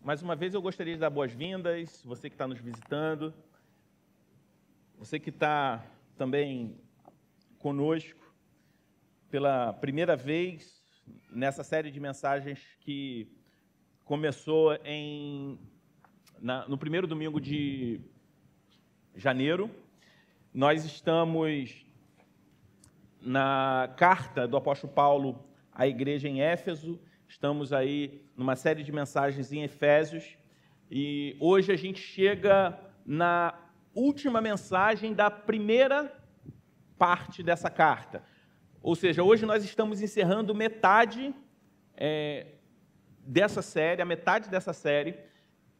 Mais uma vez eu gostaria de dar boas-vindas, você que está nos visitando, você que está também conosco pela primeira vez nessa série de mensagens que começou no primeiro domingo de janeiro. Nós estamos na carta do apóstolo Paulo à igreja em Éfeso. Estamos aí numa série de mensagens em Efésios e hoje a gente chega na última mensagem da primeira parte dessa carta. Ou seja, hoje nós estamos encerrando metade dessa série, a metade dessa série,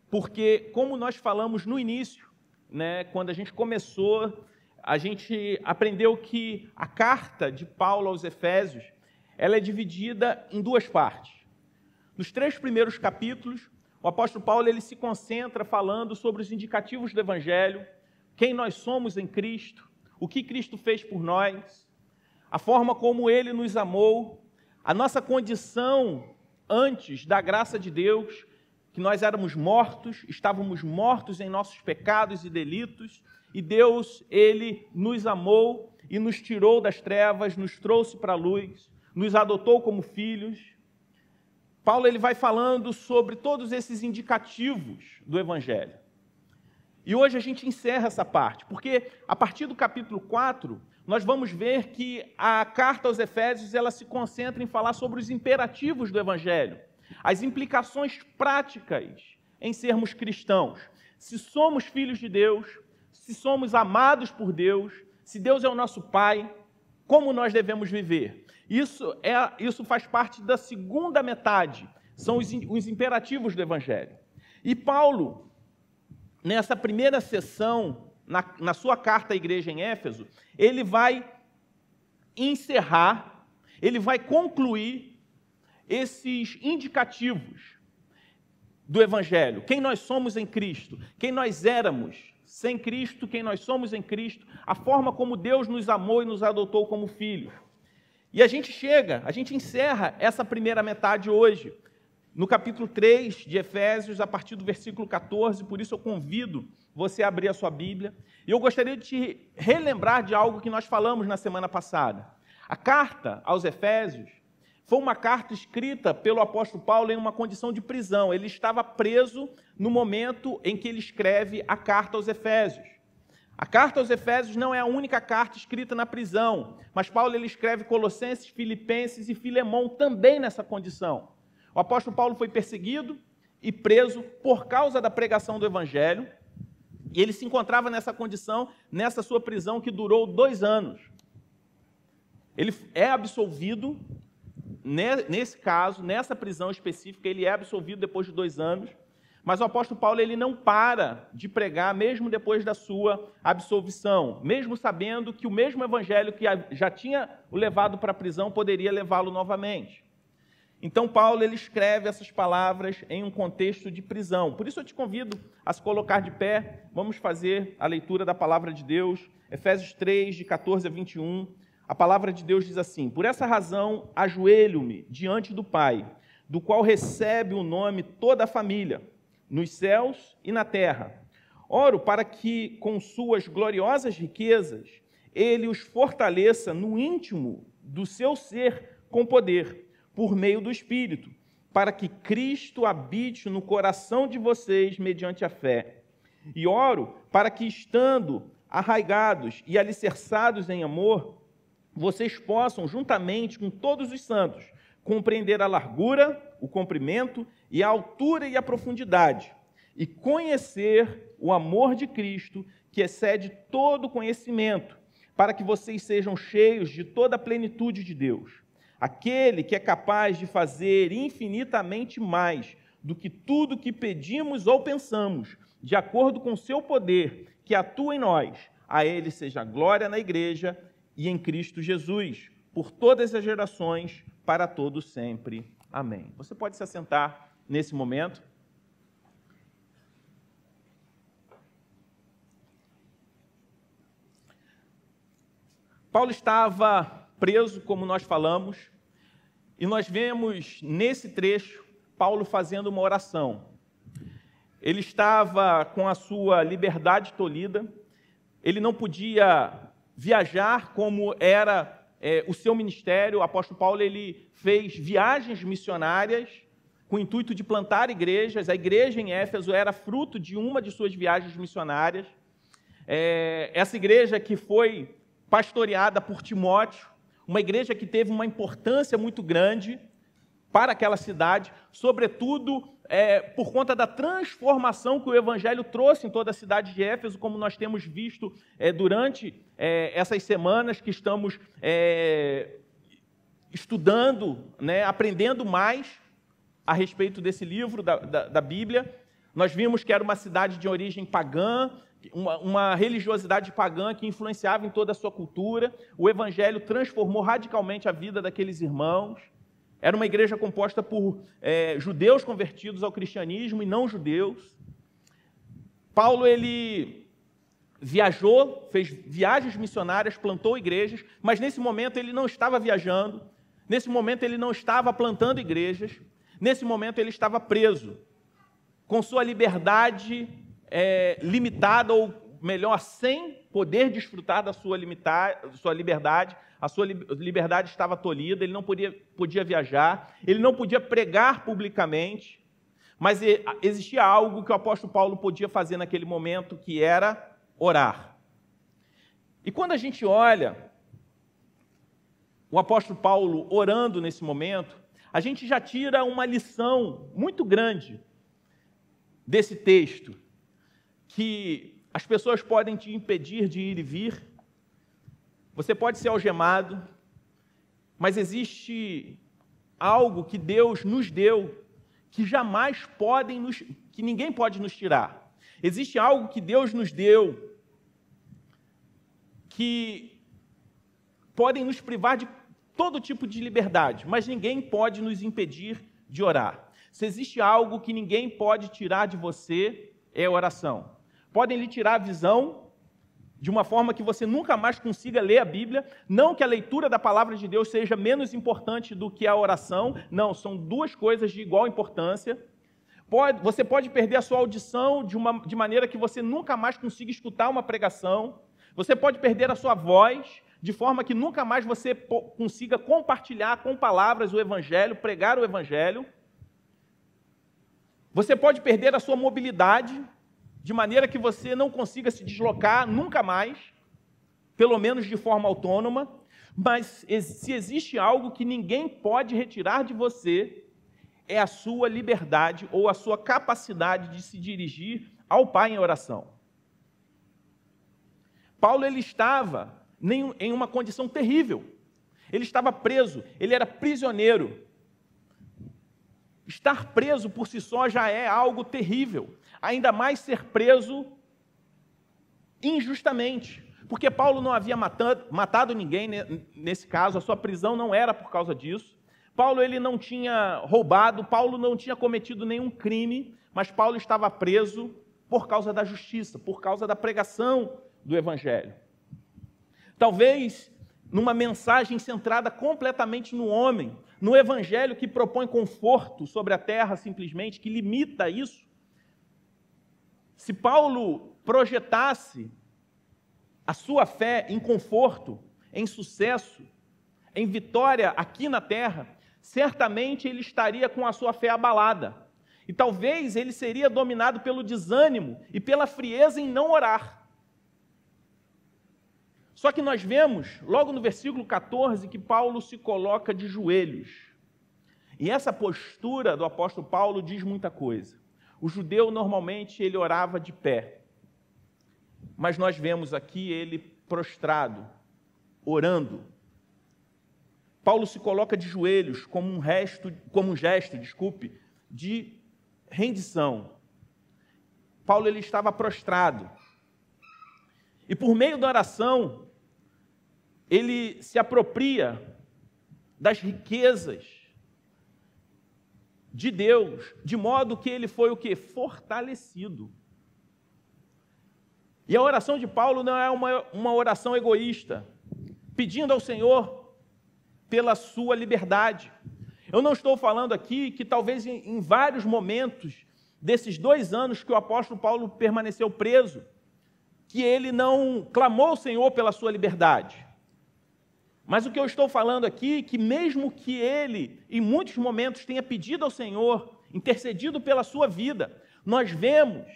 porque como nós falamos no início, né, quando a gente começou, a gente aprendeu que a carta de Paulo aos Efésios, ela é dividida em duas partes. Nos 3 primeiros capítulos, o apóstolo Paulo ele se concentra falando sobre os indicativos do Evangelho, quem nós somos em Cristo, o que Cristo fez por nós, a forma como Ele nos amou, a nossa condição antes da graça de Deus, que nós éramos mortos, estávamos mortos em nossos pecados e delitos, e Deus, Ele nos amou e nos tirou das trevas, nos trouxe para a luz, nos adotou como filhos. Paulo ele vai falando sobre todos esses indicativos do Evangelho. E hoje a gente encerra essa parte, porque a partir do capítulo 4, nós vamos ver que a carta aos Efésios ela se concentra em falar sobre os imperativos do Evangelho, as implicações práticas em sermos cristãos. Se somos filhos de Deus, se somos amados por Deus, se Deus é o nosso Pai, como nós devemos viver? Isso faz parte da segunda metade, são os imperativos do Evangelho. E Paulo, nessa primeira sessão, na sua carta à igreja em Éfeso, ele vai encerrar, ele vai concluir esses indicativos do Evangelho. Quem nós somos em Cristo, quem nós éramos sem Cristo, quem nós somos em Cristo, a forma como Deus nos amou e nos adotou como filhos. E a gente encerra essa primeira metade hoje, no capítulo 3 de Efésios, a partir do versículo 14, por isso eu convido você a abrir a sua Bíblia. E eu gostaria de te relembrar de algo que nós falamos na semana passada. A carta aos Efésios foi uma carta escrita pelo apóstolo Paulo em uma condição de prisão. Ele estava preso no momento em que ele escreve a carta aos Efésios. A carta aos Efésios não é a única carta escrita na prisão, mas Paulo ele escreve Colossenses, Filipenses e Filemão também nessa condição. O apóstolo Paulo foi perseguido e preso por causa da pregação do Evangelho, e ele se encontrava nessa condição, nessa sua prisão que durou 2 anos. Ele é absolvido, nesse caso, nessa prisão específica, ele é absolvido depois de 2 anos, mas o apóstolo Paulo ele não para de pregar mesmo depois da sua absolvição, mesmo sabendo que o mesmo evangelho que já tinha o levado para a prisão poderia levá-lo novamente. Então Paulo ele escreve essas palavras em um contexto de prisão. Por isso eu te convido a se colocar de pé. Vamos fazer a leitura da palavra de Deus. Efésios 3, de 14 a 21. A palavra de Deus diz assim: por essa razão ajoelho-me diante do Pai, do qual recebe o nome toda a família, nos céus e na terra. Oro para que, com suas gloriosas riquezas, ele os fortaleça no íntimo do seu ser com poder, por meio do Espírito, para que Cristo habite no coração de vocês mediante a fé. E oro para que, estando arraigados e alicerçados em amor, vocês possam, juntamente com todos os santos, compreender a largura, o comprimento e a altura e a profundidade, e conhecer o amor de Cristo, que excede todo conhecimento, para que vocês sejam cheios de toda a plenitude de Deus. Aquele que é capaz de fazer infinitamente mais do que tudo que pedimos ou pensamos, de acordo com o seu poder, que atua em nós. A Ele seja glória na Igreja e em Cristo Jesus, por todas as gerações, para todos sempre. Amém. Você pode se assentar nesse momento. Paulo estava preso, como nós falamos, e nós vemos nesse trecho Paulo fazendo uma oração. ele estava com a sua liberdade tolhida, ele não podia viajar como era o seu ministério. O apóstolo Paulo ele fez viagens missionárias com o intuito de plantar igrejas. A igreja em Éfeso era fruto de uma de suas viagens missionárias. Essa igreja que foi pastoreada por Timóteo, uma igreja que teve uma importância muito grande para aquela cidade, sobretudo por conta da transformação que o Evangelho trouxe em toda a cidade de Éfeso, como nós temos visto durante essas semanas que estamos estudando, aprendendo mais a respeito desse livro da Bíblia. Nós vimos que era uma cidade de origem pagã, uma religiosidade pagã que influenciava em toda a sua cultura. O Evangelho transformou radicalmente a vida daqueles irmãos. Era uma igreja composta por judeus convertidos ao cristianismo e não judeus. Paulo, ele viajou, fez viagens missionárias, plantou igrejas, mas nesse momento ele não estava viajando, nesse momento ele não estava plantando igrejas, nesse momento ele estava preso, com sua liberdade limitada, ou melhor, sem poder desfrutar da sua liberdade. A sua liberdade estava tolhida, ele não podia viajar, ele não podia pregar publicamente, mas existia algo que o apóstolo Paulo podia fazer naquele momento, que era orar. E quando a gente olha o apóstolo Paulo orando nesse momento, a gente já tira uma lição muito grande desse texto, que as pessoas podem te impedir de ir e vir, você pode ser algemado, mas existe algo que Deus nos deu que jamais que ninguém pode nos tirar. Existe algo que Deus nos deu que podem nos privar de todo tipo de liberdade, mas ninguém pode nos impedir de orar. Se existe algo que ninguém pode tirar de você, é a oração. Podem lhe tirar a visão de uma forma que você nunca mais consiga ler a Bíblia. Não que a leitura da palavra de Deus seja menos importante do que a oração. Não, são duas coisas de igual importância. Você pode perder a sua audição de maneira que você nunca mais consiga escutar uma pregação. Você pode perder a sua voz de forma que nunca mais você consiga compartilhar com palavras o Evangelho, pregar o Evangelho. Você pode perder a sua mobilidade de maneira que você não consiga se deslocar nunca mais, pelo menos de forma autônoma. Mas se existe algo que ninguém pode retirar de você, é a sua liberdade ou a sua capacidade de se dirigir ao Pai em oração. Paulo, ele estava em uma condição terrível. Ele estava preso, ele era prisioneiro. Estar preso por si só já é algo terrível. Ainda mais ser preso injustamente. Porque Paulo não havia matado ninguém nesse caso, a sua prisão não era por causa disso. Paulo, ele não tinha roubado, Paulo não tinha cometido nenhum crime, mas Paulo estava preso por causa da justiça, por causa da pregação do Evangelho. Talvez numa mensagem centrada completamente no homem, no Evangelho que propõe conforto sobre a terra simplesmente, que limita isso. Se Paulo projetasse a sua fé em conforto, em sucesso, em vitória aqui na terra, certamente ele estaria com a sua fé abalada. E talvez ele seria dominado pelo desânimo e pela frieza em não orar. Só que nós vemos, logo no versículo 14, que Paulo se coloca de joelhos. E essa postura do apóstolo Paulo diz muita coisa. O judeu, normalmente, ele orava de pé. Mas nós vemos aqui ele prostrado, orando. Paulo se coloca de joelhos como um gesto, de rendição. Paulo, ele estava prostrado. E por meio da oração, ele se apropria das riquezas de Deus, de modo que ele foi o quê? Fortalecido. E a oração de Paulo não é uma oração egoísta, pedindo ao Senhor pela sua liberdade. Eu não estou falando aqui que talvez em vários momentos desses 2 anos que o apóstolo Paulo permaneceu preso, que ele não clamou ao Senhor pela sua liberdade. Mas o que eu estou falando aqui é que mesmo que ele, em muitos momentos, tenha pedido ao Senhor, intercedido pela sua vida, nós vemos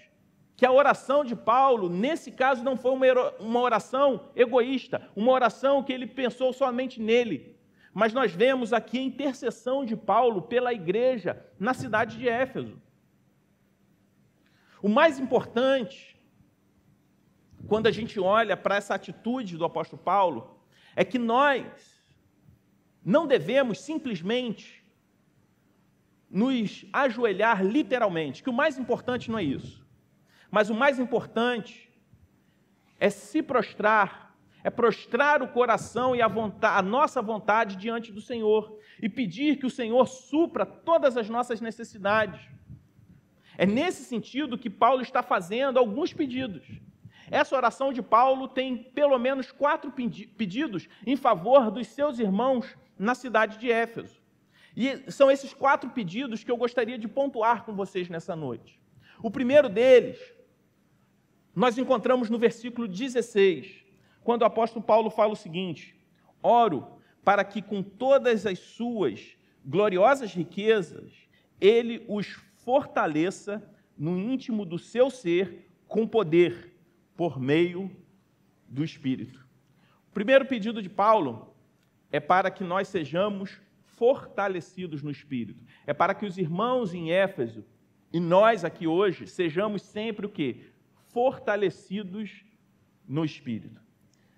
que a oração de Paulo, nesse caso, não foi uma oração egoísta, uma oração que ele pensou somente nele. Mas nós vemos aqui a intercessão de Paulo pela igreja na cidade de Éfeso. O mais importante, quando a gente olha para essa atitude do apóstolo Paulo, é que nós não devemos simplesmente nos ajoelhar literalmente, que o mais importante não é isso. Mas o mais importante é se prostrar, é prostrar o coração e a nossa vontade diante do Senhor e pedir que o Senhor supra todas as nossas necessidades. É nesse sentido que Paulo está fazendo alguns pedidos. Essa oração de Paulo tem pelo menos 4 pedidos em favor dos seus irmãos na cidade de Éfeso. E são esses 4 pedidos que eu gostaria de pontuar com vocês nessa noite. O primeiro deles, nós encontramos no versículo 16, quando o apóstolo Paulo fala o seguinte: oro para que com todas as suas gloriosas riquezas, ele os fortaleça no íntimo do seu ser com poder, por meio do Espírito. O primeiro pedido de Paulo é para que nós sejamos fortalecidos no Espírito. É para que os irmãos em Éfeso e nós aqui hoje sejamos sempre o quê? Fortalecidos no Espírito.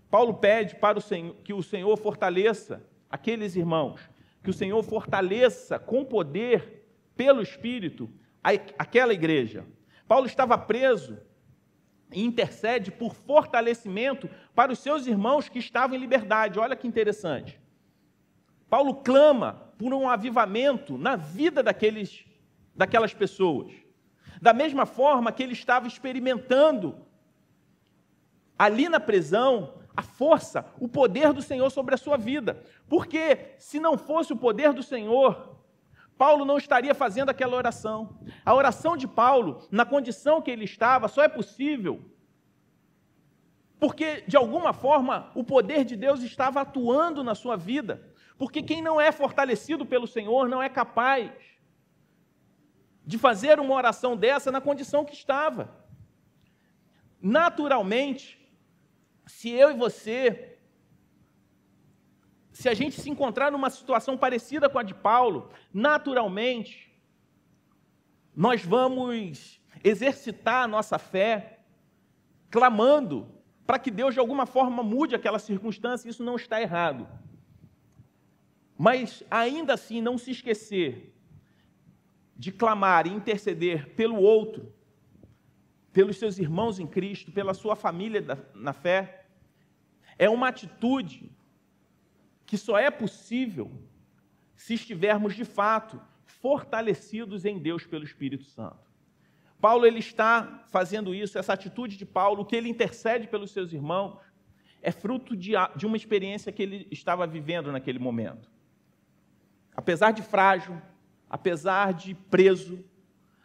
Paulo pede para o Senhor, que o Senhor fortaleça aqueles irmãos, que o Senhor fortaleça com poder pelo Espírito aquela igreja. Paulo estava preso e intercede por fortalecimento para os seus irmãos que estavam em liberdade. Olha que interessante. Paulo clama por um avivamento na vida daquelas pessoas. Da mesma forma que ele estava experimentando ali na prisão a força, o poder do Senhor sobre a sua vida. Porque se não fosse o poder do Senhor, Paulo não estaria fazendo aquela oração. A oração de Paulo, na condição que ele estava, só é possível porque, de alguma forma, o poder de Deus estava atuando na sua vida. Porque quem não é fortalecido pelo Senhor não é capaz de fazer uma oração dessa na condição que estava. Naturalmente, se eu e você, se a gente se encontrar numa situação parecida com a de Paulo, naturalmente, nós vamos exercitar a nossa fé, clamando para que Deus de alguma forma mude aquela circunstância. Isso não está errado. Mas ainda assim, não se esquecer de clamar e interceder pelo outro, pelos seus irmãos em Cristo, pela sua família na fé, é uma atitude que só é possível se estivermos de fato fortalecidos em Deus pelo Espírito Santo. Paulo ele está fazendo isso, essa atitude de Paulo, que ele intercede pelos seus irmãos, é fruto de uma experiência que ele estava vivendo naquele momento. Apesar de frágil, apesar de preso,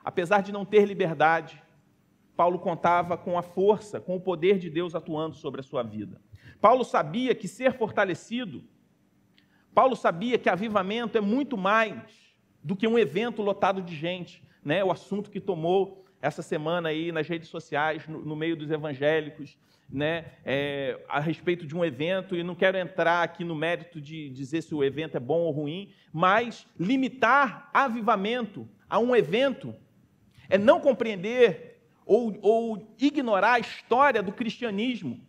apesar de não ter liberdade, Paulo contava com a força, com o poder de Deus atuando sobre a sua vida. Paulo sabia que ser fortalecido, Paulo sabia que avivamento é muito mais do que um evento lotado de gente, né? O assunto que tomou essa semana aí nas redes sociais, no meio dos evangélicos, né? A respeito de um evento, e não quero entrar aqui no mérito de dizer se o evento é bom ou ruim, mas limitar avivamento a um evento é não compreender ou ignorar a história do cristianismo,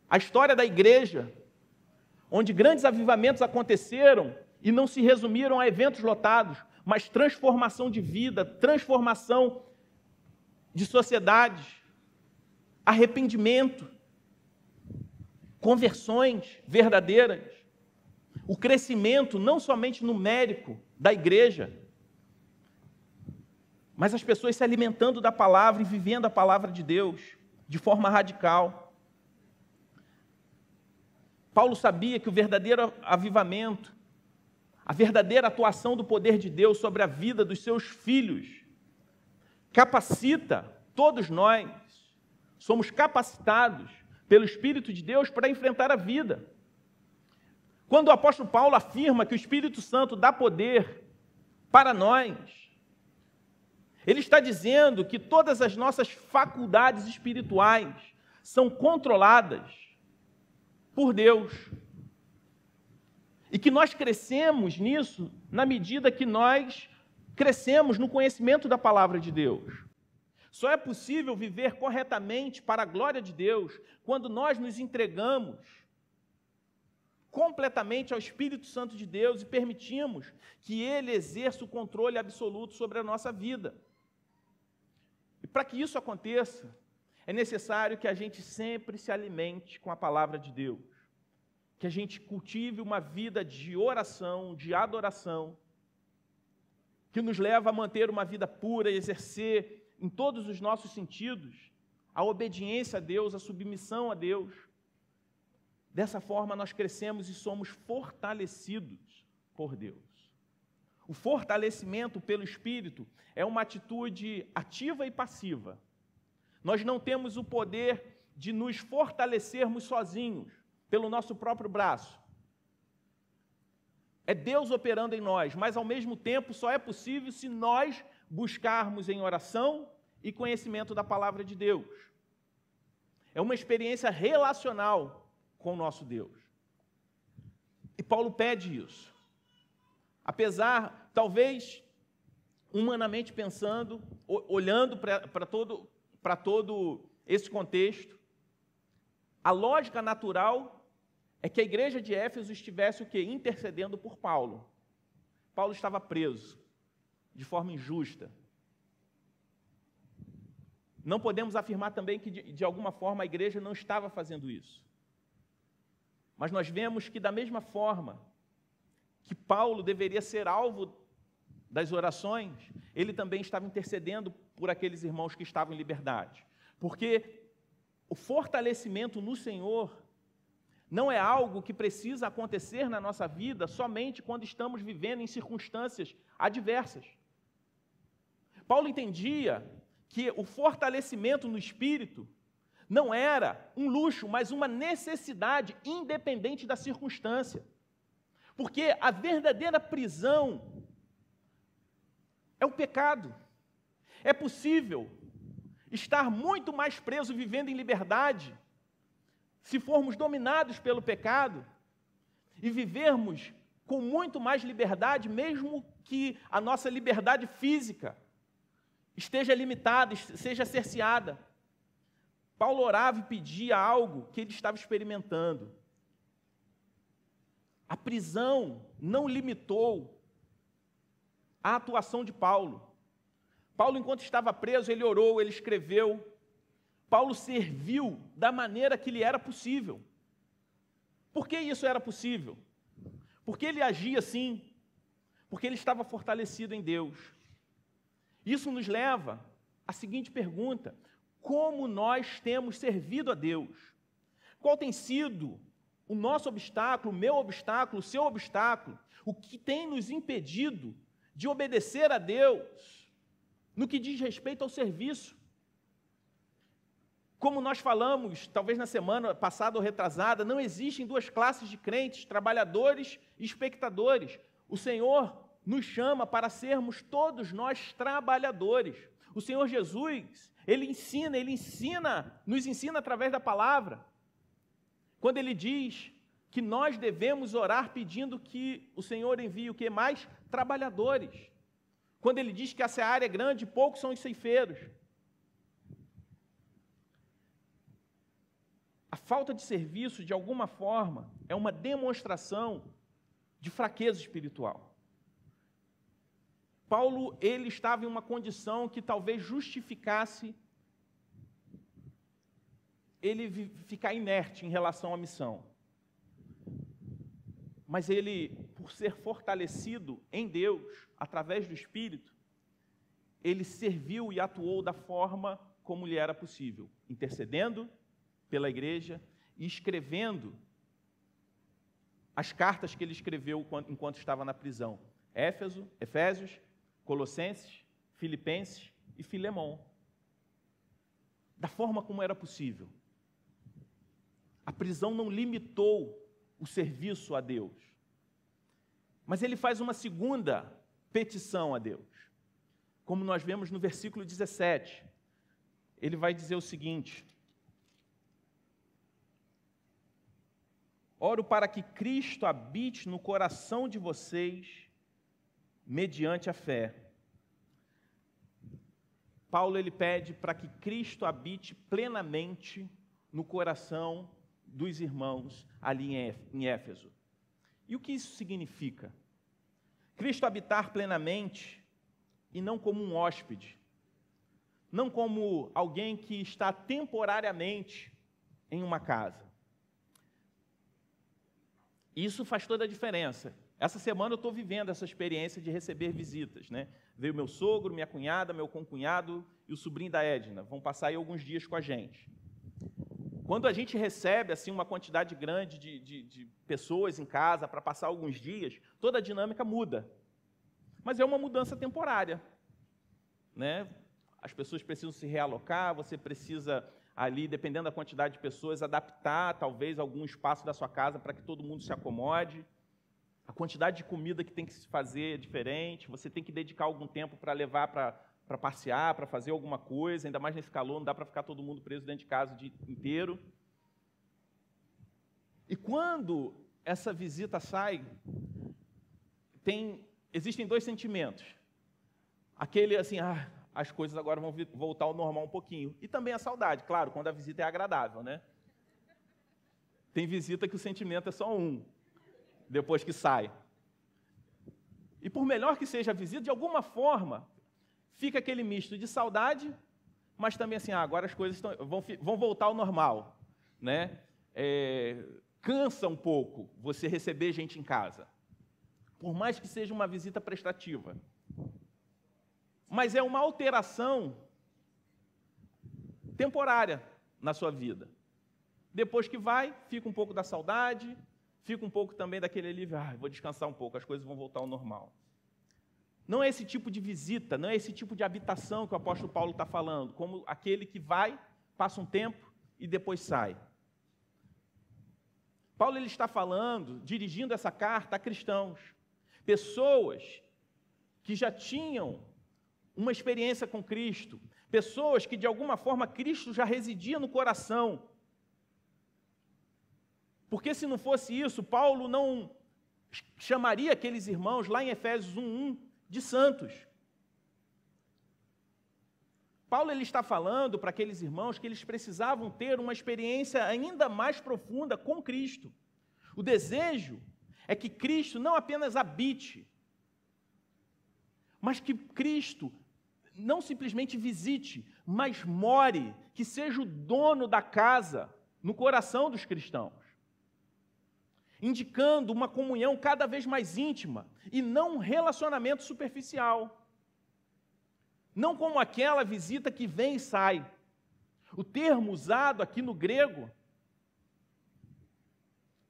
a história da igreja, onde grandes avivamentos aconteceram e não se resumiram a eventos lotados, mas transformação de vida, transformação de sociedades, arrependimento, conversões verdadeiras, o crescimento não somente numérico da igreja, mas as pessoas se alimentando da palavra e vivendo a palavra de Deus de forma radical. Paulo sabia que o verdadeiro avivamento, a verdadeira atuação do poder de Deus sobre a vida dos seus filhos, capacita, todos nós somos capacitados pelo Espírito de Deus para enfrentar a vida. Quando o apóstolo Paulo afirma que o Espírito Santo dá poder para nós, ele está dizendo que todas as nossas faculdades espirituais são controladas por Deus. E que nós crescemos nisso na medida que nós crescemos no conhecimento da palavra de Deus. Só é possível viver corretamente para a glória de Deus quando nós nos entregamos completamente ao Espírito Santo de Deus e permitimos que Ele exerça o controle absoluto sobre a nossa vida. E para que isso aconteça, é necessário que a gente sempre se alimente com a palavra de Deus, que a gente cultive uma vida de oração, de adoração, que nos leva a manter uma vida pura e exercer em todos os nossos sentidos a obediência a Deus, a submissão a Deus. Dessa forma, nós crescemos e somos fortalecidos por Deus. O fortalecimento pelo Espírito é uma atitude ativa e passiva. Nós não temos o poder de nos fortalecermos sozinhos, pelo nosso próprio braço. É Deus operando em nós, mas ao mesmo tempo só é possível se nós buscarmos em oração e conhecimento da palavra de Deus. É uma experiência relacional com o nosso Deus. E Paulo pede isso. Apesar, talvez, humanamente pensando, olhando para todo esse contexto, a lógica natural é que a igreja de Éfeso estivesse o quê? Intercedendo por Paulo. Paulo estava preso de forma injusta. Não podemos afirmar também que, de alguma forma, a igreja não estava fazendo isso. Mas nós vemos que, da mesma forma que Paulo deveria ser alvo das orações, ele também estava intercedendo por aqueles irmãos que estavam em liberdade. Porque o fortalecimento no Senhor não é algo que precisa acontecer na nossa vida somente quando estamos vivendo em circunstâncias adversas. Paulo entendia que o fortalecimento no espírito não era um luxo, mas uma necessidade independente da circunstância. Porque a verdadeira prisão é o pecado. É possível estar muito mais preso vivendo em liberdade se formos dominados pelo pecado e vivermos com muito mais liberdade, mesmo que a nossa liberdade física esteja limitada, seja cerceada. Paulo orava e pedia algo que ele estava experimentando. A prisão não limitou a atuação de Paulo. Paulo, enquanto estava preso, ele orou, ele escreveu. Paulo serviu da maneira que lhe era possível. Por que isso era possível? Porque ele agia assim, porque ele estava fortalecido em Deus. Isso nos leva à seguinte pergunta: como nós temos servido a Deus? Qual tem sido o nosso obstáculo, o meu obstáculo, o seu obstáculo? O que tem nos impedido de obedecer a Deus no que diz respeito ao serviço? Como nós falamos, talvez na semana passada ou retrasada, não existem duas classes de crentes, trabalhadores e espectadores. O Senhor nos chama para sermos todos nós trabalhadores. O Senhor Jesus, Ele nos ensina através da palavra. Quando Ele diz que nós devemos orar pedindo que o Senhor envie o que mais? Trabalhadores. Quando Ele diz que a seara é grande, poucos são os ceifeiros. A falta de serviço, de alguma forma, é uma demonstração de fraqueza espiritual. Paulo, ele estava em uma condição que talvez justificasse ele ficar inerte em relação à missão. Mas ele, por ser fortalecido em Deus, através do Espírito, ele serviu e atuou da forma como lhe era possível, intercedendo pela igreja e escrevendo as cartas que ele escreveu enquanto estava na prisão. Efésios, Colossenses, Filipenses e Filemão, da forma como era possível. A prisão não limitou o serviço a Deus, mas ele faz uma segunda petição a Deus. Como nós vemos no versículo 17, ele vai dizer o seguinte: oro para que Cristo habite no coração de vocês mediante a fé. Paulo ele pede para que Cristo habite plenamente no coração dos irmãos ali em Éfeso. E o que isso significa? Cristo habitar plenamente e não como um hóspede, não como alguém que está temporariamente em uma casa. Isso faz toda a diferença. Essa semana eu estou vivendo essa experiência de receber visitas, né? Veio meu sogro, minha cunhada, meu concunhado e o sobrinho da Edna. Vão passar aí alguns dias com a gente. Quando a gente recebe assim uma quantidade grande de pessoas em casa para passar alguns dias, toda a dinâmica muda. Mas é uma mudança temporária, né? As pessoas precisam se realocar, você precisa ali, dependendo da quantidade de pessoas, adaptar talvez algum espaço da sua casa para que todo mundo se acomode. A quantidade de comida que tem que se fazer é diferente, você tem que dedicar algum tempo para levar para passear, para fazer alguma coisa, ainda mais nesse calor, não dá para ficar todo mundo preso dentro de casa o dia inteiro. E quando essa visita sai, existem dois sentimentos. Aquele assim, as coisas agora vão voltar ao normal um pouquinho. E também a saudade, claro, quando a visita é agradável, né? Tem visita que o sentimento é só um, depois que sai. E por melhor que seja a visita, de alguma forma, fica aquele misto de saudade, mas também assim, agora as coisas vão voltar ao normal, né? Cansa um pouco você receber gente em casa, por mais que seja uma visita prestativa. Mas é uma alteração temporária na sua vida. Depois que vai, fica um pouco da saudade, fica um pouco também daquele alívio, vou descansar um pouco, as coisas vão voltar ao normal. Não é esse tipo de visita, não é esse tipo de habitação que o apóstolo Paulo está falando, como aquele que vai, passa um tempo e depois sai. Paulo ele está falando, dirigindo essa carta a cristãos, pessoas que já tinham uma experiência com Cristo, pessoas que de alguma forma Cristo já residia no coração. Porque se não fosse isso, Paulo não chamaria aqueles irmãos lá em Efésios 1:1 de santos. Paulo ele está falando para aqueles irmãos que eles precisavam ter uma experiência ainda mais profunda com Cristo. O desejo é que Cristo não apenas habite, mas que Cristo não simplesmente visite, mas more, que seja o dono da casa no coração dos cristãos, indicando uma comunhão cada vez mais íntima e não um relacionamento superficial. Não como aquela visita que vem e sai. O termo usado aqui no grego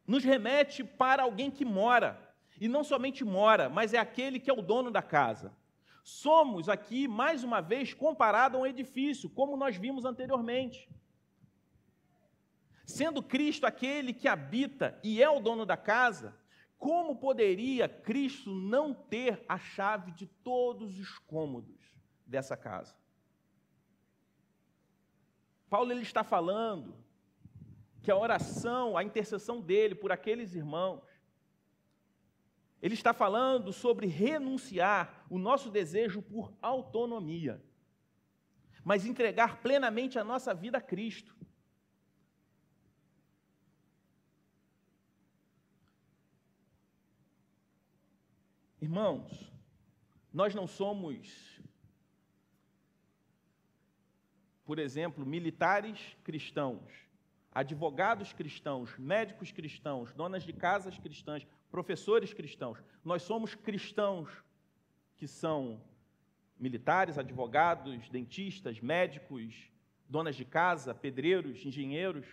nos remete para alguém que mora, e não somente mora, mas é aquele que é o dono da casa. Somos aqui, mais uma vez, comparado a um edifício, como nós vimos anteriormente. Sendo Cristo aquele que habita e é o dono da casa, como poderia Cristo não ter a chave de todos os cômodos dessa casa? Paulo ele está falando que a oração, a intercessão dele por aqueles irmãos, ele está falando sobre renunciar o nosso desejo por autonomia, mas entregar plenamente a nossa vida a Cristo. Irmãos, nós não somos, por exemplo, militares cristãos, advogados cristãos, médicos cristãos, donas de casas cristãs, professores cristãos. Nós somos cristãos que são militares, advogados, dentistas, médicos, donas de casa, pedreiros, engenheiros.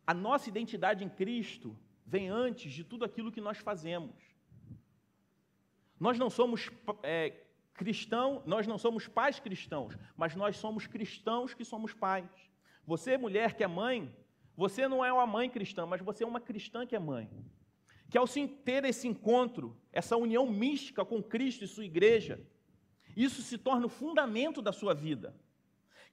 A nossa identidade em Cristo vem antes de tudo aquilo que nós fazemos. Nós não somos Cristão, nós não somos pais cristãos, mas nós somos cristãos que somos pais. Você, mulher que é mãe, você não é uma mãe cristã, mas você é uma cristã que é mãe. Que ao ter esse encontro, essa união mística com Cristo e sua igreja, isso se torna o fundamento da sua vida.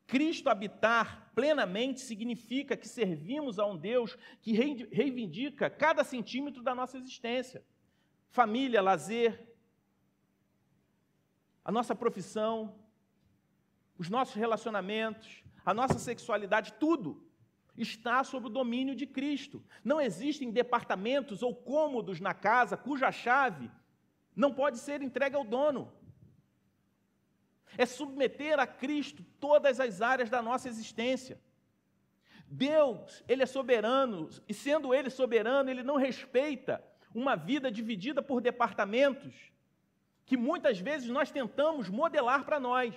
Cristo habitar plenamente significa que servimos a um Deus que reivindica cada centímetro da nossa existência. Família, lazer, a nossa profissão, os nossos relacionamentos, a nossa sexualidade, tudo está sob o domínio de Cristo. Não existem departamentos ou cômodos na casa cuja chave não pode ser entregue ao dono. É submeter a Cristo todas as áreas da nossa existência. Deus, Ele é soberano, e sendo Ele soberano, Ele não respeita uma vida dividida por departamentos que muitas vezes nós tentamos modelar para nós.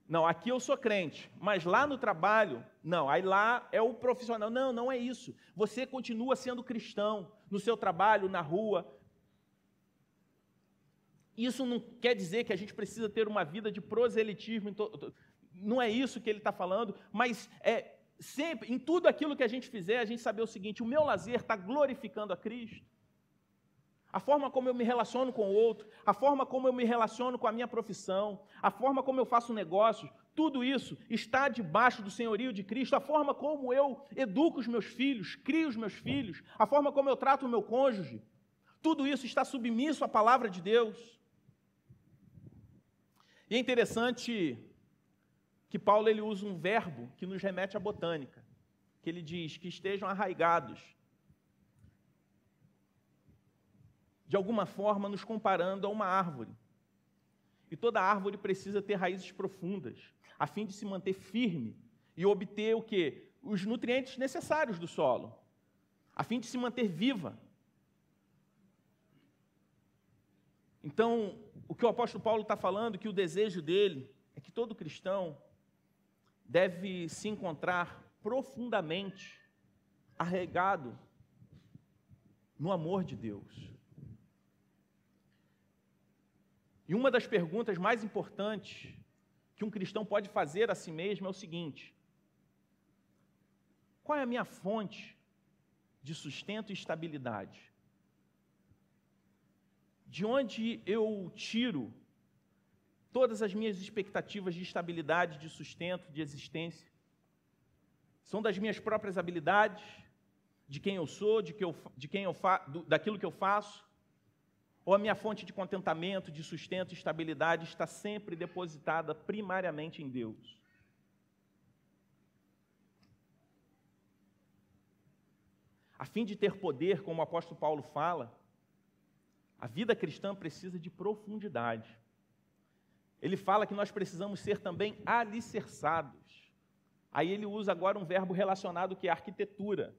Não, aqui eu sou crente, mas lá no trabalho, não, aí lá é o profissional. Não, não é isso. Você continua sendo cristão no seu trabalho, na rua. Isso não quer dizer que a gente precisa ter uma vida de proselitismo, não é isso que ele está falando, mas sempre, em tudo aquilo que a gente fizer, a gente saber o seguinte: o meu lazer está glorificando a Cristo. A forma como eu me relaciono com o outro, a forma como eu me relaciono com a minha profissão, a forma como eu faço negócios, tudo isso está debaixo do senhorio de Cristo. A forma como eu educo os meus filhos, crio os meus filhos, a forma como eu trato o meu cônjuge, tudo isso está submisso à palavra de Deus. E é interessante que Paulo ele usa um verbo que nos remete à botânica, que ele diz que estejam arraigados, de alguma forma nos comparando a uma árvore. E toda árvore precisa ter raízes profundas, a fim de se manter firme e obter o quê? Os nutrientes necessários do solo, a fim de se manter viva. Então, o que o apóstolo Paulo está falando, que o desejo dele é que todo cristão deve se encontrar profundamente arraigado no amor de Deus. E uma das perguntas mais importantes que um cristão pode fazer a si mesmo é o seguinte: qual é a minha fonte de sustento e estabilidade? De onde eu tiro todas as minhas expectativas de estabilidade, de sustento, de existência? São das minhas próprias habilidades, de quem eu sou, daquilo que eu faço? Ou a minha fonte de contentamento, de sustento e estabilidade está sempre depositada primariamente em Deus? A fim de ter poder, como o apóstolo Paulo fala, a vida cristã precisa de profundidade. Ele fala que nós precisamos ser também alicerçados. Aí ele usa agora um verbo relacionado que é arquitetura.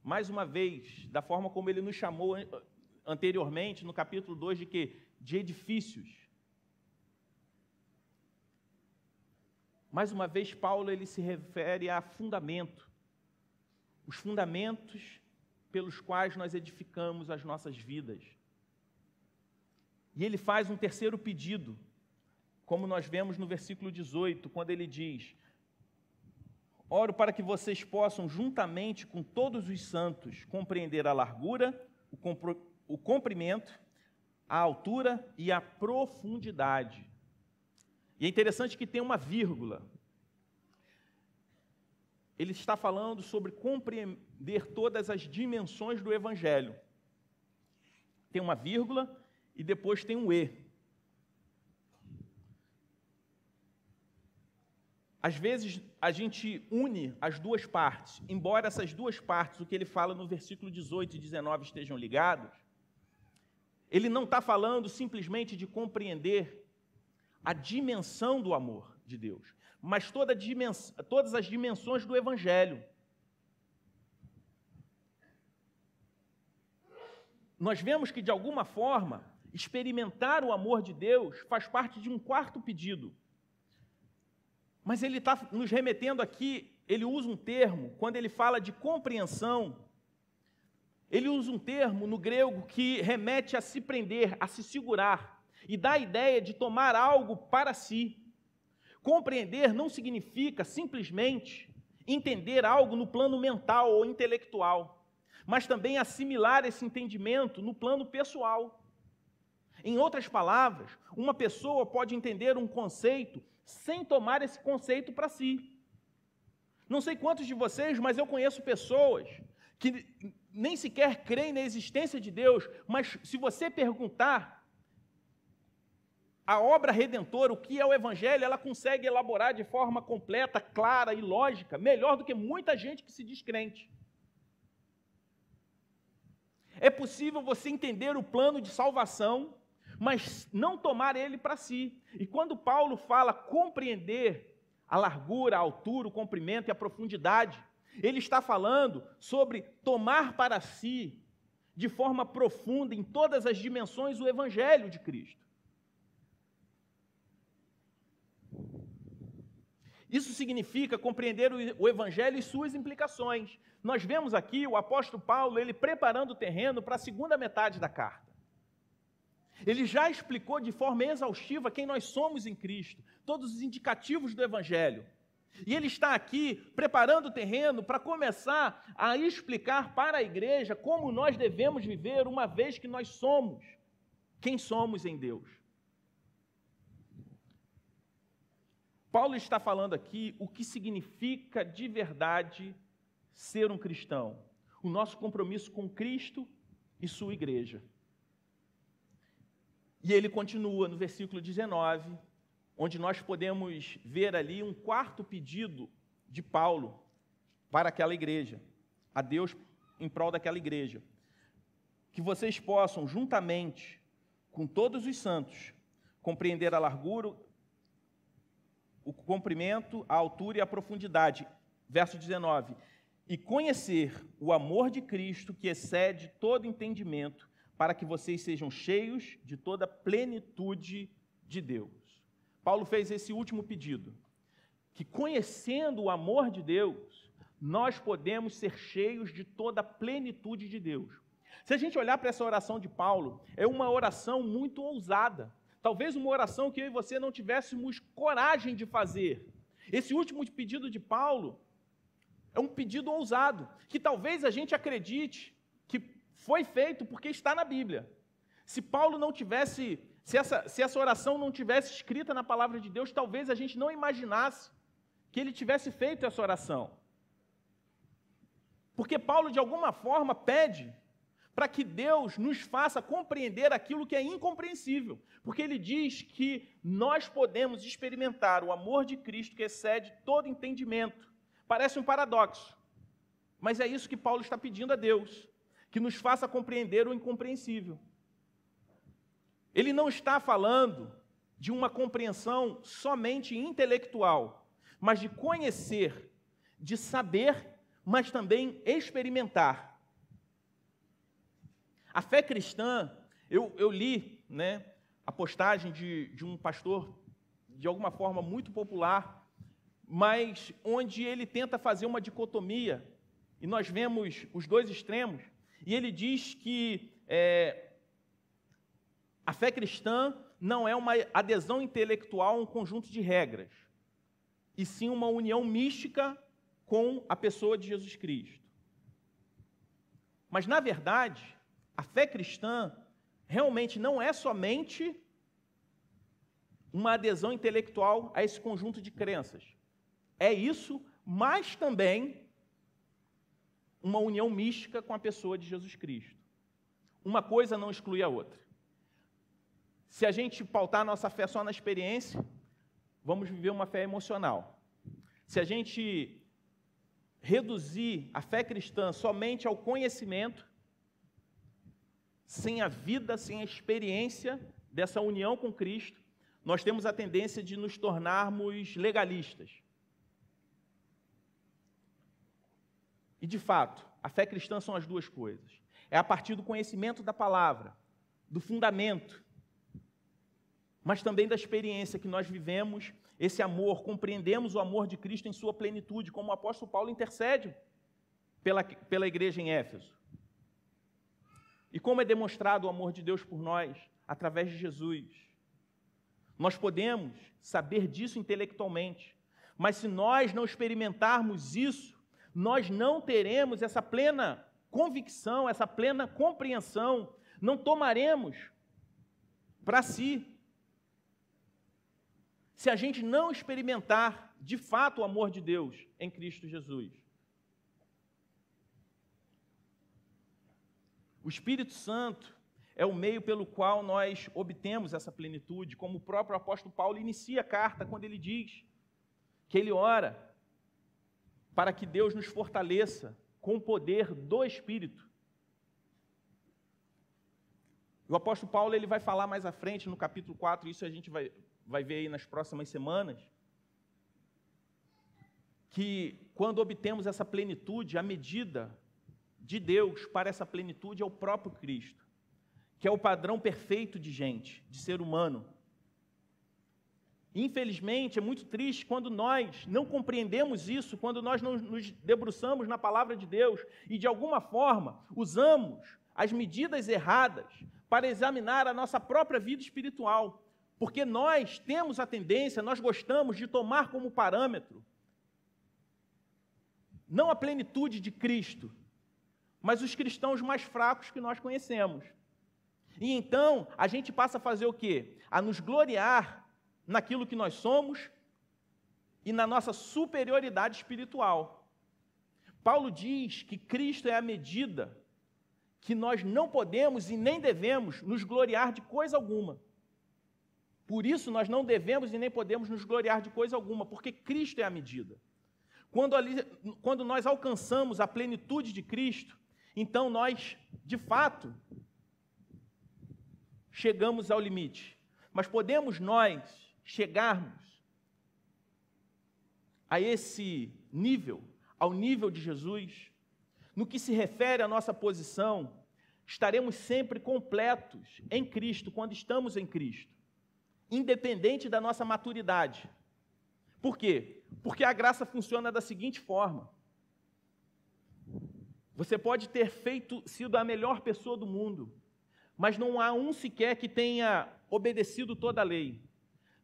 Mais uma vez, da forma como ele nos chamou anteriormente, no capítulo 2, de quê? De edifícios. Mais uma vez, Paulo ele se refere a fundamento. Os fundamentos pelos quais nós edificamos as nossas vidas. E ele faz um terceiro pedido, como nós vemos no versículo 18, quando ele diz: oro para que vocês possam, juntamente com todos os santos, compreender a largura, o comprimento, a altura e a profundidade. E é interessante que tem uma vírgula. Ele está falando sobre compreender todas as dimensões do Evangelho. Tem uma vírgula e depois tem um E. Às vezes a gente une as duas partes, embora essas duas partes, o que ele fala no versículo 18 e 19 estejam ligados, ele não está falando simplesmente de compreender a dimensão do amor de Deus, mas todas as dimensões do Evangelho. Nós vemos que, de alguma forma, experimentar o amor de Deus faz parte de um quarto pedido. Mas ele está nos remetendo aqui, ele usa um termo, quando ele fala de compreensão, ele usa um termo no grego que remete a se prender, a se segurar. e dá a ideia de tomar algo para si. Compreender não significa simplesmente entender algo no plano mental ou intelectual, mas também assimilar esse entendimento no plano pessoal. Em outras palavras, uma pessoa pode entender um conceito sem tomar esse conceito para si. Não sei quantos de vocês, mas eu conheço pessoas que nem sequer creem na existência de Deus, mas se você perguntar a obra redentora, o que é o Evangelho, ela consegue elaborar de forma completa, clara e lógica, melhor do que muita gente que se diz crente. É possível você entender o plano de salvação, mas não tomar ele para si. E quando Paulo fala compreender a largura, a altura, o comprimento e a profundidade, ele está falando sobre tomar para si, de forma profunda, em todas as dimensões, o Evangelho de Cristo. Isso significa compreender o Evangelho e suas implicações. Nós vemos aqui o apóstolo Paulo, ele preparando o terreno para a segunda metade da carta. Ele já explicou de forma exaustiva quem nós somos em Cristo, todos os indicativos do Evangelho. E ele está aqui preparando o terreno para começar a explicar para a igreja como nós devemos viver uma vez que nós somos quem somos em Deus. Paulo está falando aqui o que significa de verdade ser um cristão, o nosso compromisso com Cristo e sua igreja. E ele continua no versículo 19, onde nós podemos ver ali um quarto pedido de Paulo para aquela igreja, a Deus em prol daquela igreja. Que vocês possam, juntamente com todos os santos, compreender a largura, o comprimento, a altura e a profundidade. Verso 19. E conhecer o amor de Cristo que excede todo entendimento, para que vocês sejam cheios de toda a plenitude de Deus. Paulo fez esse último pedido, que conhecendo o amor de Deus, nós podemos ser cheios de toda a plenitude de Deus. Se a gente olhar para essa oração de Paulo, é uma oração muito ousada. Talvez uma oração que eu e você não tivéssemos coragem de fazer. Esse último pedido de Paulo é um pedido ousado, que talvez a gente acredite que foi feito porque está na Bíblia. Se Paulo não tivesse, se essa oração não tivesse escrita na palavra de Deus, talvez a gente não imaginasse que ele tivesse feito essa oração. Porque Paulo, de alguma forma, pede para que Deus nos faça compreender aquilo que é incompreensível. Porque ele diz que nós podemos experimentar o amor de Cristo que excede todo entendimento. Parece um paradoxo, mas é isso que Paulo está pedindo a Deus, que nos faça compreender o incompreensível. Ele não está falando de uma compreensão somente intelectual, mas de conhecer, de saber, mas também experimentar. A fé cristã, eu li, a postagem de um pastor, de alguma forma muito popular, mas onde ele tenta fazer uma dicotomia, e nós vemos os dois extremos, e ele diz que a fé cristã não é uma adesão intelectual a um conjunto de regras, e sim uma união mística com a pessoa de Jesus Cristo. Mas, na verdade, a fé cristã realmente não é somente uma adesão intelectual a esse conjunto de crenças. É isso, mas também uma união mística com a pessoa de Jesus Cristo. Uma coisa não exclui a outra. Se a gente pautar a nossa fé só na experiência, vamos viver uma fé emocional. Se a gente reduzir a fé cristã somente ao conhecimento, sem a vida, sem a experiência dessa união com Cristo, nós temos a tendência de nos tornarmos legalistas. E, de fato, a fé cristã são as duas coisas. É a partir do conhecimento da palavra, do fundamento, mas também da experiência que nós vivemos esse amor, compreendemos o amor de Cristo em sua plenitude, como o apóstolo Paulo intercede pela igreja em Éfeso. E como é demonstrado o amor de Deus por nós? Através de Jesus. Nós podemos saber disso intelectualmente, mas se nós não experimentarmos isso, nós não teremos essa plena convicção, essa plena compreensão, não tomaremos para si. Se a gente não experimentar de fato o amor de Deus em Cristo Jesus. O Espírito Santo é o meio pelo qual nós obtemos essa plenitude, como o próprio apóstolo Paulo inicia a carta quando ele diz que ele ora para que Deus nos fortaleça com o poder do Espírito. O apóstolo Paulo ele vai falar mais à frente, no capítulo 4, isso a gente vai ver aí nas próximas semanas, que quando obtemos essa plenitude, a medida de Deus para essa plenitude é o próprio Cristo, que é o padrão perfeito de gente, de ser humano. Infelizmente, é muito triste quando nós não compreendemos isso, quando nós não nos debruçamos na palavra de Deus e, de alguma forma, usamos as medidas erradas para examinar a nossa própria vida espiritual. Porque nós temos a tendência, nós gostamos de tomar como parâmetro não a plenitude de Cristo, mas os cristãos mais fracos que nós conhecemos. E então, a gente passa a fazer o quê? A nos gloriar naquilo que nós somos e na nossa superioridade espiritual. Paulo diz que Cristo é a medida que nós não podemos e nem devemos nos gloriar de coisa alguma. Por isso, nós não devemos e nem podemos nos gloriar de coisa alguma, porque Cristo é a medida. Quando nós alcançamos a plenitude de Cristo, então nós, de fato, chegamos ao limite. Mas podemos nós chegarmos a esse nível, ao nível de Jesus? No que se refere à nossa posição, estaremos sempre completos em Cristo, quando estamos em Cristo, independente da nossa maturidade. Por quê? Porque a graça funciona da seguinte forma: você pode ter sido a melhor pessoa do mundo, mas não há um sequer que tenha obedecido toda a lei.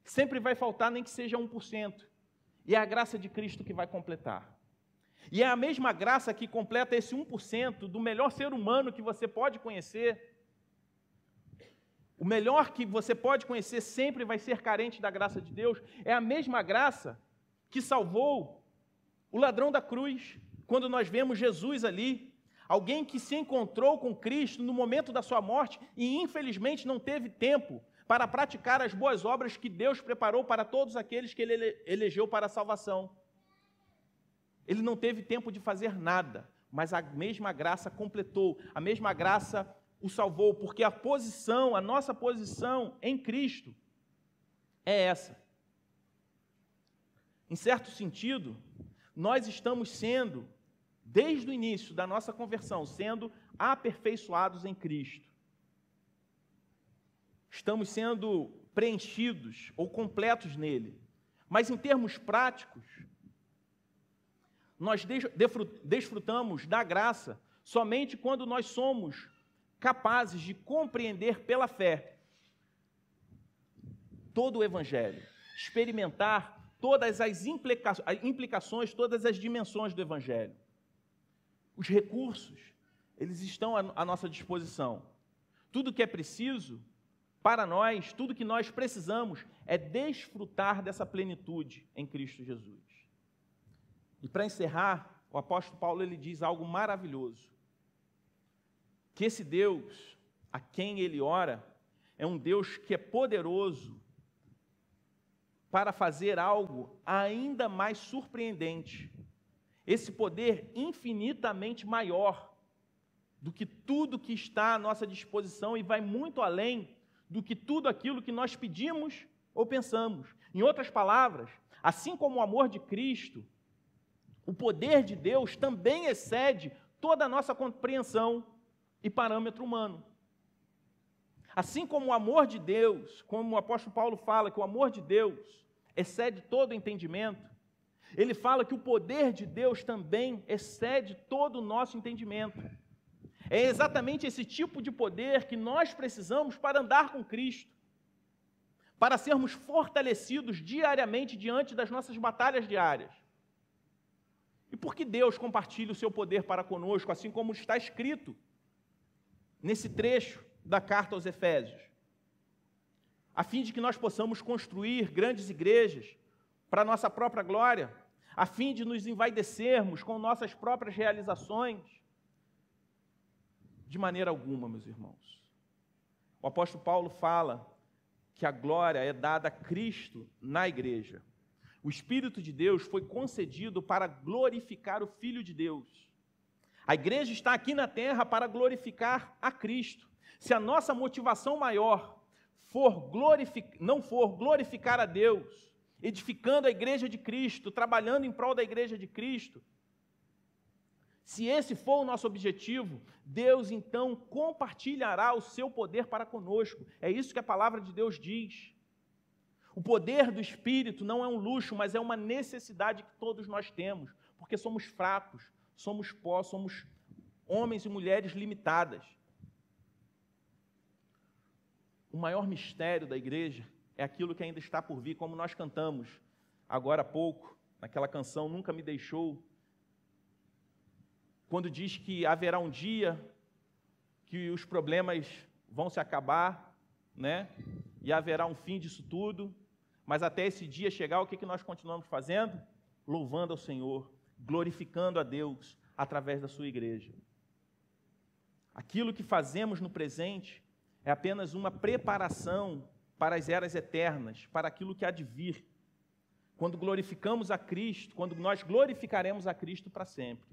Sempre vai faltar nem que seja 1%. E é a graça de Cristo que vai completar. E é a mesma graça que completa esse 1% do melhor ser humano que você pode conhecer. O melhor que você pode conhecer sempre vai ser carente da graça de Deus. É a mesma graça que salvou o ladrão da cruz. Quando nós vemos Jesus ali, alguém que se encontrou com Cristo no momento da sua morte e infelizmente não teve tempo para praticar as boas obras que Deus preparou para todos aqueles que Ele elegeu para a salvação. Ele não teve tempo de fazer nada, mas a mesma graça completou, a mesma graça o salvou, porque a nossa posição em Cristo é essa. Em certo sentido, nós estamos sendo, desde o início da nossa conversão, sendo aperfeiçoados em Cristo. Estamos sendo preenchidos ou completos nele. Mas em termos práticos, nós desfrutamos da graça somente quando nós somos capazes de compreender pela fé todo o Evangelho, experimentar todas as implicações, todas as dimensões do Evangelho. Os recursos, eles estão à nossa disposição. Tudo que é preciso para nós, tudo que nós precisamos é desfrutar dessa plenitude em Cristo Jesus. E para encerrar, o apóstolo Paulo ele diz algo maravilhoso. Que esse Deus a quem ele ora é um Deus que é poderoso para fazer algo ainda mais surpreendente. Esse poder infinitamente maior do que tudo que está à nossa disposição e vai muito além do que tudo aquilo que nós pedimos ou pensamos. Em outras palavras, assim como o amor de Cristo, o poder de Deus também excede toda a nossa compreensão e parâmetro humano. Assim como o amor de Deus, como o apóstolo Paulo fala que o amor de Deus excede todo o entendimento, ele fala que o poder de Deus também excede todo o nosso entendimento. É exatamente esse tipo de poder que nós precisamos para andar com Cristo, para sermos fortalecidos diariamente diante das nossas batalhas diárias. E por que Deus compartilha o seu poder para conosco, assim como está escrito nesse trecho da carta aos Efésios? A fim de que nós possamos construir grandes igrejas para a nossa própria glória, a fim de nos envaidecermos com nossas próprias realizações? De maneira alguma, meus irmãos. O apóstolo Paulo fala que a glória é dada a Cristo na igreja. O Espírito de Deus foi concedido para glorificar o Filho de Deus. A igreja está aqui na terra para glorificar a Cristo. Se a nossa motivação maior não for glorificar a Deus, edificando a igreja de Cristo, trabalhando em prol da igreja de Cristo, se esse for o nosso objetivo, Deus então compartilhará o seu poder para conosco. É isso que a palavra de Deus diz. O poder do Espírito não é um luxo, mas é uma necessidade que todos nós temos, porque somos fracos, somos pó, somos homens e mulheres limitadas. O maior mistério da igreja é aquilo que ainda está por vir, como nós cantamos agora há pouco, naquela canção Nunca Me Deixou, quando diz que haverá um dia que os problemas vão se acabar, né? E haverá um fim disso tudo, mas até esse dia chegar, o que nós continuamos fazendo? Louvando ao Senhor, glorificando a Deus através da sua igreja. Aquilo que fazemos no presente é apenas uma preparação para as eras eternas, para aquilo que há de vir. Quando glorificamos a Cristo, quando nós glorificaremos a Cristo para sempre.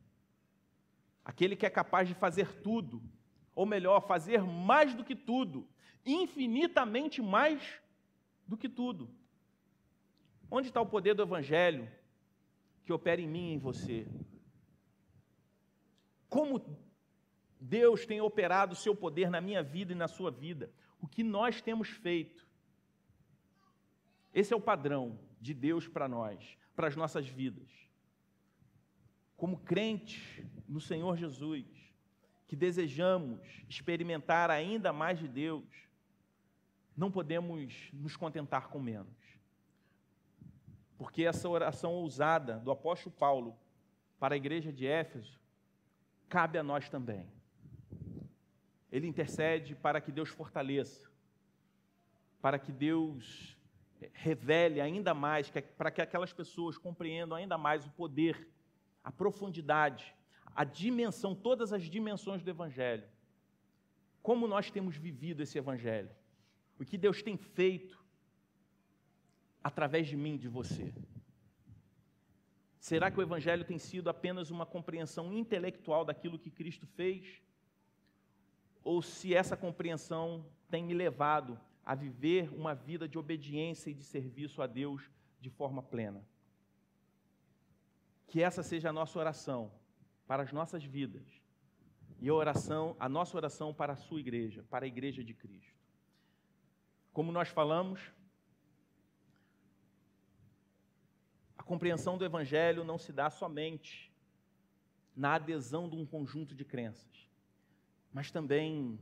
Aquele que é capaz de fazer tudo, ou melhor, fazer mais do que tudo, infinitamente mais do que tudo. Onde está o poder do Evangelho que opera em mim e em você? Como Deus tem operado o seu poder na minha vida e na sua vida? O que nós temos feito? Esse é o padrão de Deus para nós, para as nossas vidas. Como crentes no Senhor Jesus, que desejamos experimentar ainda mais de Deus, não podemos nos contentar com menos. Porque essa oração ousada do apóstolo Paulo para a igreja de Éfeso cabe a nós também. Ele intercede para que Deus fortaleça, para que Deus revele ainda mais, para que aquelas pessoas compreendam ainda mais o poder, a profundidade, a dimensão, todas as dimensões do Evangelho. Como nós temos vivido esse Evangelho? O que Deus tem feito através de mim, de você? Será que o Evangelho tem sido apenas uma compreensão intelectual daquilo que Cristo fez? Ou se essa compreensão tem me levado a viver uma vida de obediência e de serviço a Deus de forma plena? Que essa seja a nossa oração para as nossas vidas e a nossa oração para a sua igreja, para a igreja de Cristo. Como nós falamos, a compreensão do Evangelho não se dá somente na adesão de um conjunto de crenças, mas também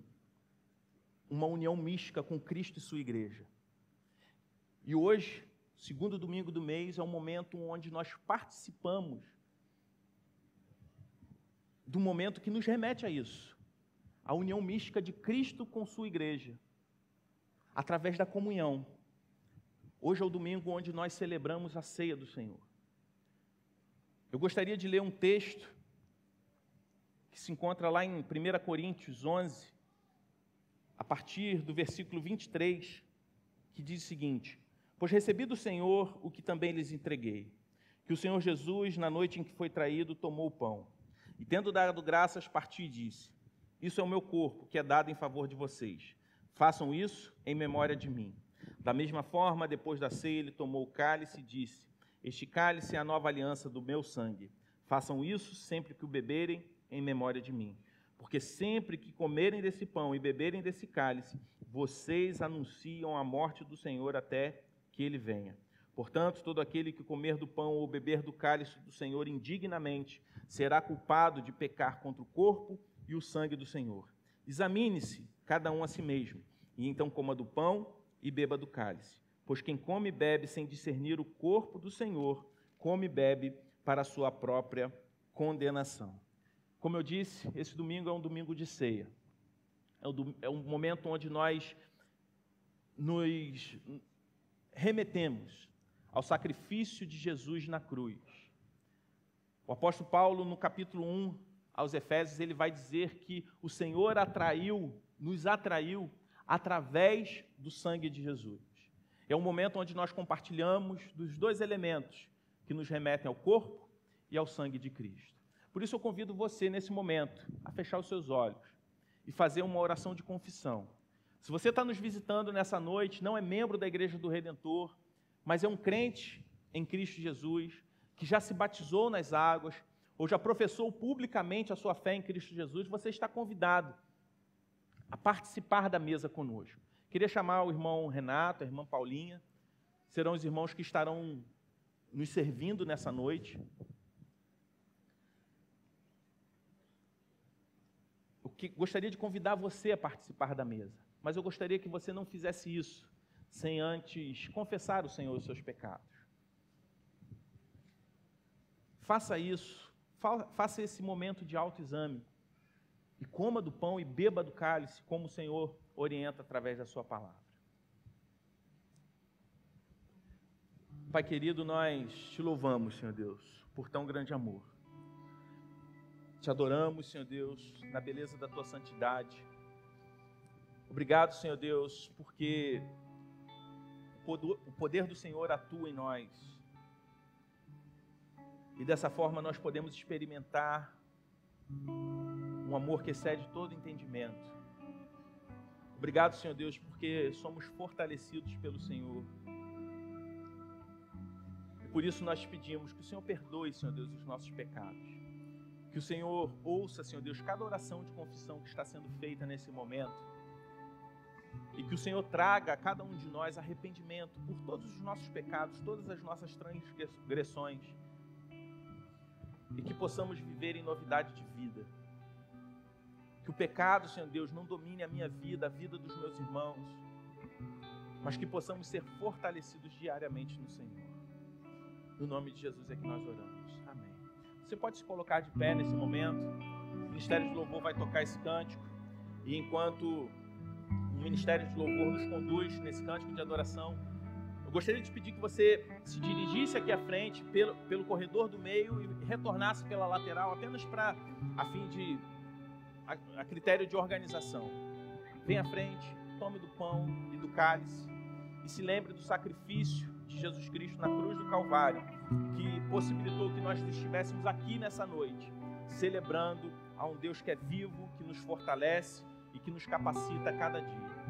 uma união mística com Cristo e sua igreja. E hoje, segundo domingo do mês, é um momento onde nós participamos do momento que nos remete a isso, a união mística de Cristo com sua igreja, através da comunhão. Hoje é o domingo onde nós celebramos a ceia do Senhor. Eu gostaria de ler um texto que se encontra lá em 1 Coríntios 11, a partir do versículo 23, que diz o seguinte: Pois recebi do Senhor o que também lhes entreguei, que o Senhor Jesus, na noite em que foi traído, tomou o pão, e tendo dado graças, partiu e disse: Isso é o meu corpo, que é dado em favor de vocês. Façam isso em memória de mim. Da mesma forma, depois da ceia, ele tomou o cálice e disse: Este cálice é a nova aliança do meu sangue. Façam isso sempre que o beberem em memória de mim. Porque sempre que comerem desse pão e beberem desse cálice, vocês anunciam a morte do Senhor até que ele venha. Portanto, todo aquele que comer do pão ou beber do cálice do Senhor indignamente será culpado de pecar contra o corpo e o sangue do Senhor. Examine-se cada um a si mesmo, e então coma do pão e beba do cálice. Pois quem come e bebe sem discernir o corpo do Senhor, come e bebe para a sua própria condenação. Como eu disse, esse domingo é um domingo de ceia. É um momento onde nós nos remetemos ao sacrifício de Jesus na cruz. O apóstolo Paulo, no capítulo 1, aos Efésios, ele vai dizer que o Senhor nos atraiu através do sangue de Jesus. É um momento onde nós compartilhamos dos dois elementos que nos remetem ao corpo e ao sangue de Cristo. Por isso eu convido você, nesse momento, a fechar os seus olhos e fazer uma oração de confissão. Se você está nos visitando nessa noite, não é membro da Igreja do Redentor, mas é um crente em Cristo Jesus, que já se batizou nas águas, ou já professou publicamente a sua fé em Cristo Jesus, você está convidado a participar da mesa conosco. Queria chamar o irmão Renato, a irmã Paulinha, serão os irmãos que estarão nos servindo nessa noite. Gostaria de convidar você a participar da mesa, mas eu gostaria que você não fizesse isso sem antes confessar ao Senhor os seus pecados. Faça isso, faça esse momento de autoexame e coma do pão e beba do cálice, como o Senhor orienta através da sua palavra. Pai querido, nós te louvamos, Senhor Deus, por tão grande amor. Te adoramos, Senhor Deus, na beleza da tua santidade. Obrigado, Senhor Deus, porque o poder do Senhor atua em nós. E dessa forma nós podemos experimentar um amor que excede todo entendimento. Obrigado, Senhor Deus, porque somos fortalecidos pelo Senhor. E por isso nós te pedimos que o Senhor perdoe, Senhor Deus, os nossos pecados. Que o Senhor ouça, Senhor Deus, cada oração de confissão que está sendo feita nesse momento. E que o Senhor traga a cada um de nós arrependimento por todos os nossos pecados, todas as nossas transgressões. E que possamos viver em novidade de vida. Que o pecado, Senhor Deus, não domine a minha vida, a vida dos meus irmãos, mas que possamos ser fortalecidos diariamente no Senhor. No nome de Jesus é que nós oramos. Amém. Você pode se colocar de pé nesse momento. O Ministério de Louvor vai tocar esse cântico. E enquanto o Ministério de Louvor nos conduz nesse cântico de adoração, eu gostaria de pedir que você se dirigisse aqui à frente, pelo corredor do meio, e retornasse pela lateral, apenas a critério de organização. Venha à frente, tome do pão e do cálice, e se lembre do sacrifício de Jesus Cristo na cruz do Calvário, que possibilitou que nós estivéssemos aqui nessa noite, celebrando a um Deus que é vivo, que nos fortalece e que nos capacita a cada dia.